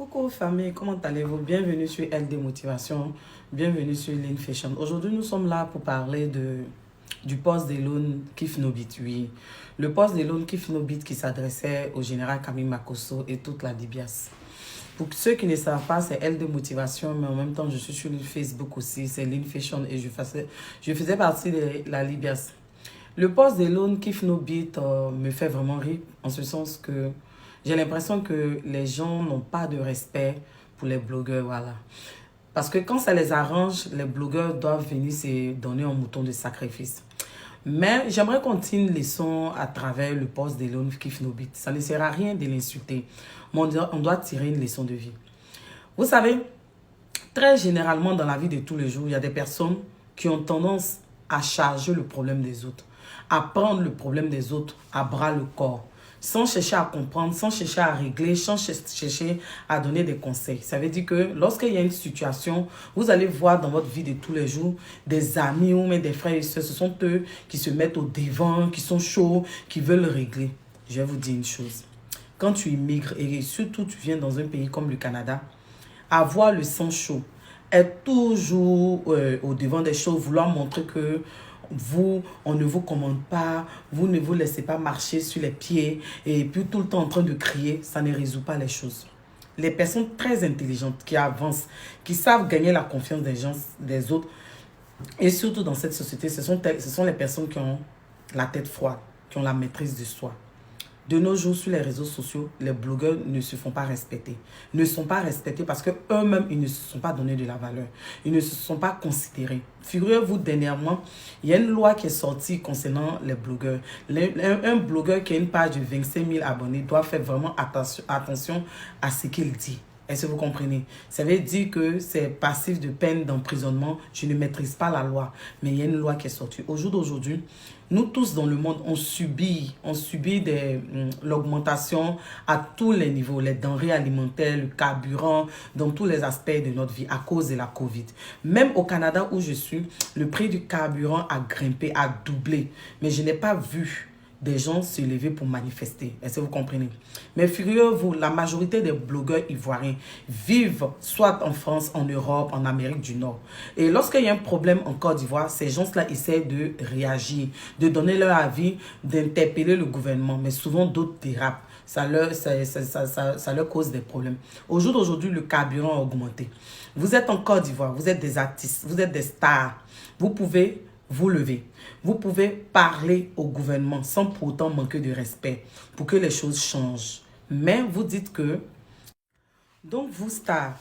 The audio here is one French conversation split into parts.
Coucou famille, comment allez-vous? Bienvenue sur LD Motivation, bienvenue sur Lean Fashion. Aujourd'hui, nous sommes là pour parler du poste d'Elon Kifnobit, oui. Le poste d'Elon Kifnobit qui s'adressait au général Camille Makosso et toute la Libias. Pour ceux qui ne savent pas, c'est LD Motivation, mais en même temps, je suis sur le Facebook aussi, c'est Lean Fashion et je faisais partie de la Libias. Le poste d'Elon Kifnobit me fait vraiment rire, en ce sens que j'ai l'impression que les gens n'ont pas de respect pour les blogueurs, voilà. Parce que quand ça les arrange, les blogueurs doivent venir se donner un mouton de sacrifice. Mais j'aimerais qu'on tire une leçon à travers le poste d'Elon Kifnobit. Ça ne sert à rien de l'insulter, mais on doit tirer une leçon de vie. Vous savez, très généralement dans la vie de tous les jours, il y a des personnes qui ont tendance à charger le problème des autres, à prendre le problème des autres à bras le corps, sans chercher à comprendre, sans chercher à régler, sans chercher à donner des conseils. Ça veut dire que lorsqu'il y a une situation, vous allez voir dans votre vie de tous les jours des amis ou même des frères et sœurs, ce sont eux qui se mettent au devant, qui sont chauds, qui veulent régler. Je vais vous dire une chose. Quand tu immigres et surtout tu viens dans un pays comme le Canada, avoir le sang chaud, être toujours au devant des choses, vouloir montrer que on ne vous commande pas, vous ne vous laissez pas marcher sur les pieds et puis tout le temps en train de crier, ça ne résout pas les choses. Les personnes très intelligentes qui avancent, qui savent gagner la confiance des gens, des autres, et surtout dans cette société, ce sont les personnes qui ont la tête froide, qui ont la maîtrise de soi. De nos jours, sur les réseaux sociaux, les blogueurs ne se font pas respecter. Ne sont pas respectés parce qu'eux-mêmes, ils ne se sont pas donné de la valeur. Ils ne se sont pas considérés. Figurez-vous, dernièrement, il y a une loi qui est sortie concernant les blogueurs. Un blogueur qui a une page de 25 000 abonnés doit faire vraiment attention à ce qu'il dit. Est-ce que vous comprenez? Ça veut dire que c'est passif de peine d'emprisonnement. Je ne maîtrise pas la loi, mais il y a une loi qui est sortie. Au jour d'aujourd'hui, nous tous dans le monde, on subit l'augmentation à tous les niveaux, les denrées alimentaires, le carburant, dans tous les aspects de notre vie à cause de la Covid. Même au Canada où je suis, le prix du carburant a grimpé, a doublé. Mais je n'ai pas vu des gens se lever pour manifester. Est-ce que vous comprenez? Mais figurez-vous, la majorité des blogueurs ivoiriens vivent soit en France, en Europe, en Amérique du Nord. Et lorsqu'il y a un problème en Côte d'Ivoire, ces gens-là essaient de réagir, de donner leur avis, d'interpeller le gouvernement. Mais souvent, d'autres dérapent. Ça leur cause des problèmes. Au jour d'aujourd'hui, le carburant a augmenté. Vous êtes en Côte d'Ivoire, vous êtes des artistes, vous êtes des stars. Vous pouvez vous lever. Vous pouvez parler au gouvernement sans pour autant manquer de respect pour que les choses changent. Mais vous dites que, donc vous star,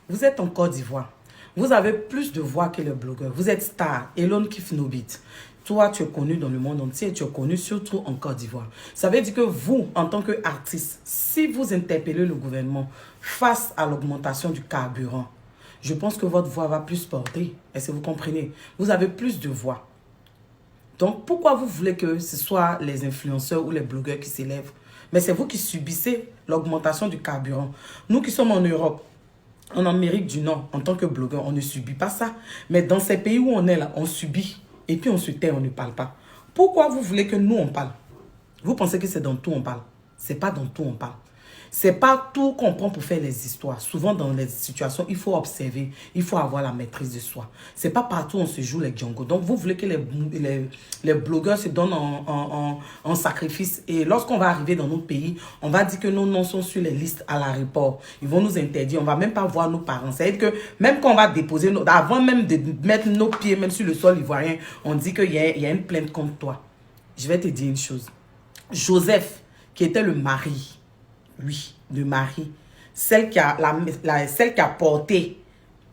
vous êtes en Côte d'Ivoire. Vous avez plus de voix que les blogueurs. Vous êtes star, Elon Kifnobit. Toi, tu es connu dans le monde entier et tu es connu surtout en Côte d'Ivoire. Ça veut dire que vous, en tant qu'artiste, si vous interpellez le gouvernement face à l'augmentation du carburant, je pense que votre voix va plus porter. Est-ce que vous comprenez? Vous avez plus de voix. Donc, pourquoi vous voulez que ce soit les influenceurs ou les blogueurs qui s'élèvent? Mais c'est vous qui subissez l'augmentation du carburant. Nous qui sommes en Europe, en Amérique du Nord, en tant que blogueurs, on ne subit pas ça. Mais dans ces pays où on est là, on subit. Et puis on se tait, on ne parle pas. Pourquoi vous voulez que nous, on parle? Vous pensez que c'est dans tout on parle? Ce n'est pas dans tout on parle. C'est pas tout qu'on prend pour faire les histoires. Souvent, dans les situations, il faut observer. Il faut avoir la maîtrise de soi. C'est pas partout on se joue les Django. Donc, vous voulez que les blogueurs se donnent en sacrifice. Et lorsqu'on va arriver dans notre pays, on va dire que nos noms sont sur les listes à l'aéroport. Ils vont nous interdire. On va même pas voir nos parents. C'est-à-dire que même quand on va déposer, avant même de mettre nos pieds même sur le sol ivoirien, on dit qu'il y a une plainte contre toi. Je vais te dire une chose. Joseph, qui était le mari, oui, le mari, celle qui a porté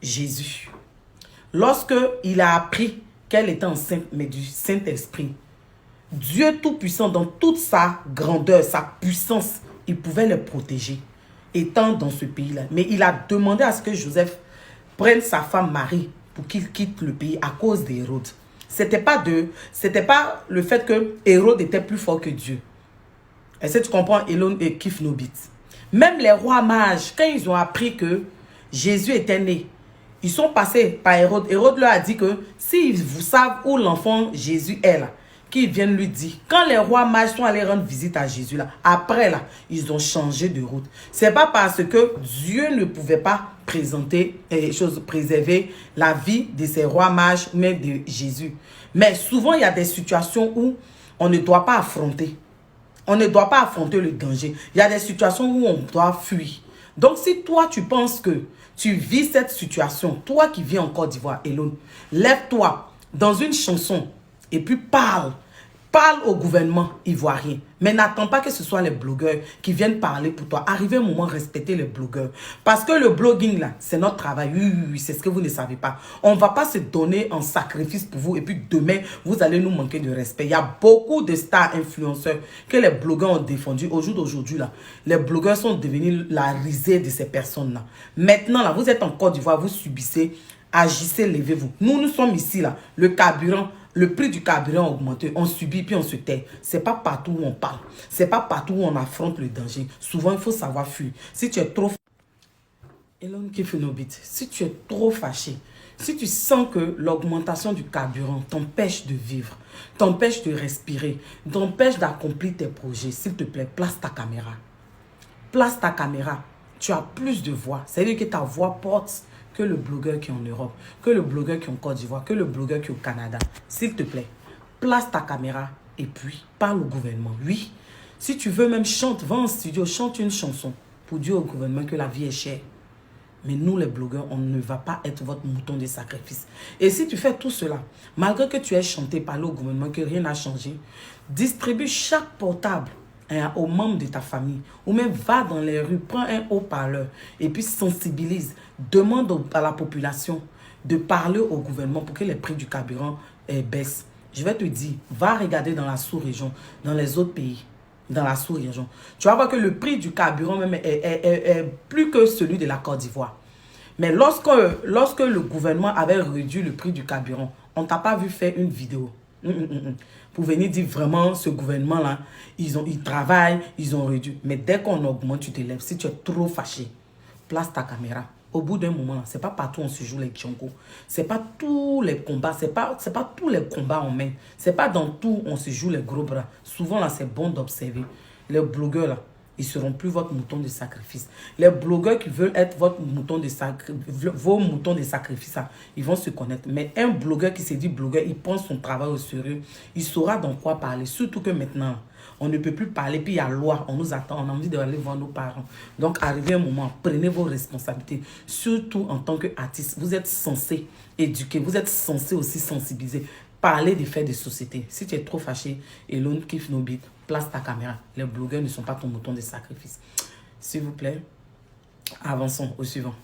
Jésus. Lorsqu'il a appris qu'elle était enceinte, mais du Saint-Esprit, Dieu Tout-Puissant, dans toute sa grandeur, sa puissance, il pouvait le protéger, étant dans ce pays-là. Mais il a demandé à ce que Joseph prenne sa femme Marie pour qu'il quitte le pays à cause d'Hérode. C'était pas le fait que Hérode était plus fort que Dieu. Est-ce que tu comprends Elon et Kifnobit? Même les rois mages, quand ils ont appris que Jésus était né, ils sont passés par Hérode. Hérode leur a dit que si vous savez où l'enfant Jésus est là, qui viennent lui dire, quand les rois mages sont allés rendre visite à Jésus, là, après, là, ils ont changé de route. C'est pas parce que Dieu ne pouvait pas préserver la vie de ces rois mages, mais de Jésus. Mais souvent, il y a des situations où on ne doit pas affronter. On ne doit pas affronter le danger. Il y a des situations où on doit fuir. Donc, si toi, tu penses que tu vis cette situation, toi qui vis en Côte d'Ivoire, Elone, lève-toi dans une chanson et puis parle. Parle au gouvernement ivoirien. Mais n'attends pas que ce soit les blogueurs qui viennent parler pour toi. Arrivez un moment, respectez les blogueurs. Parce que le blogging, là, c'est notre travail. Oui, c'est ce que vous ne savez pas. On ne va pas se donner en sacrifice pour vous. Et puis demain, vous allez nous manquer de respect. Il y a beaucoup de stars influenceurs que les blogueurs ont défendus. Au jour d'aujourd'hui, là, les blogueurs sont devenus la risée de ces personnes-là. Maintenant, là, vous êtes en Côte d'Ivoire, vous subissez. Agissez, levez-vous. Nous sommes ici, là. Le carburant, le prix du carburant a augmenté. On subit puis on se tait. C'est pas partout où on parle. C'est pas partout où on affronte le danger. Souvent, il faut savoir fuir. Si tu es trop... Elone Kifenobit, si tu es trop fâché, si tu sens que l'augmentation du carburant t'empêche de vivre, t'empêche de respirer, t'empêche d'accomplir tes projets, s'il te plaît, place ta caméra. Place ta caméra. Tu as plus de voix. C'est-à-dire que ta voix porte que le blogueur qui est en Europe, que le blogueur qui est en Côte d'Ivoire, que le blogueur qui est au Canada. S'il te plaît, place ta caméra et puis parle au gouvernement. Oui, si tu veux même chante, va en studio, chante une chanson pour dire au gouvernement que la vie est chère. Mais nous, les blogueurs, on ne va pas être votre mouton de sacrifice. Et si tu fais tout cela, malgré que tu aies chanté, parlé au gouvernement, que rien n'a changé, distribue chaque portable aux membres de ta famille, ou même va dans les rues, prends un haut-parleur et puis sensibilise, demande à la population de parler au gouvernement pour que les prix du carburant baissent. Je vais te dire, va regarder dans la sous-région, dans les autres pays, dans la sous-région. Tu vas voir que le prix du carburant même est plus que celui de la Côte d'Ivoire. Mais lorsque le gouvernement avait réduit le prix du carburant, on t'a pas vu faire une vidéo. Pour venir dire vraiment, ce gouvernement-là, ils travaillent, ils ont réduit. Mais dès qu'on augmente, tu te lèves. Si tu es trop fâché, place ta caméra. Au bout d'un moment, ce n'est pas partout on se joue les Django. Ce n'est pas tous les combats, c'est pas tous les combats en main. Ce n'est pas dans tout on se joue les gros bras. Souvent, là, c'est bon d'observer. Les blogueurs, là, ils ne seront plus votre mouton de sacrifice. Les blogueurs qui veulent être votre mouton de vos moutons de sacrifice, ils vont se connaître. Mais un blogueur qui se dit blogueur, il prend son travail au sérieux. Il saura dans quoi parler. Surtout que maintenant, on ne peut plus parler. Puis il y a loi, on nous attend. On a envie d'aller voir nos parents. Donc, arrivez un moment, prenez vos responsabilités. Surtout en tant qu'artiste, vous êtes censé éduquer. Vous êtes censé aussi sensibiliser. Parler des faits de société. Si tu es trop fâché, Elone Kifenobit, place ta caméra. Les blogueurs ne sont pas ton mouton de sacrifice. S'il vous plaît, avançons au suivant.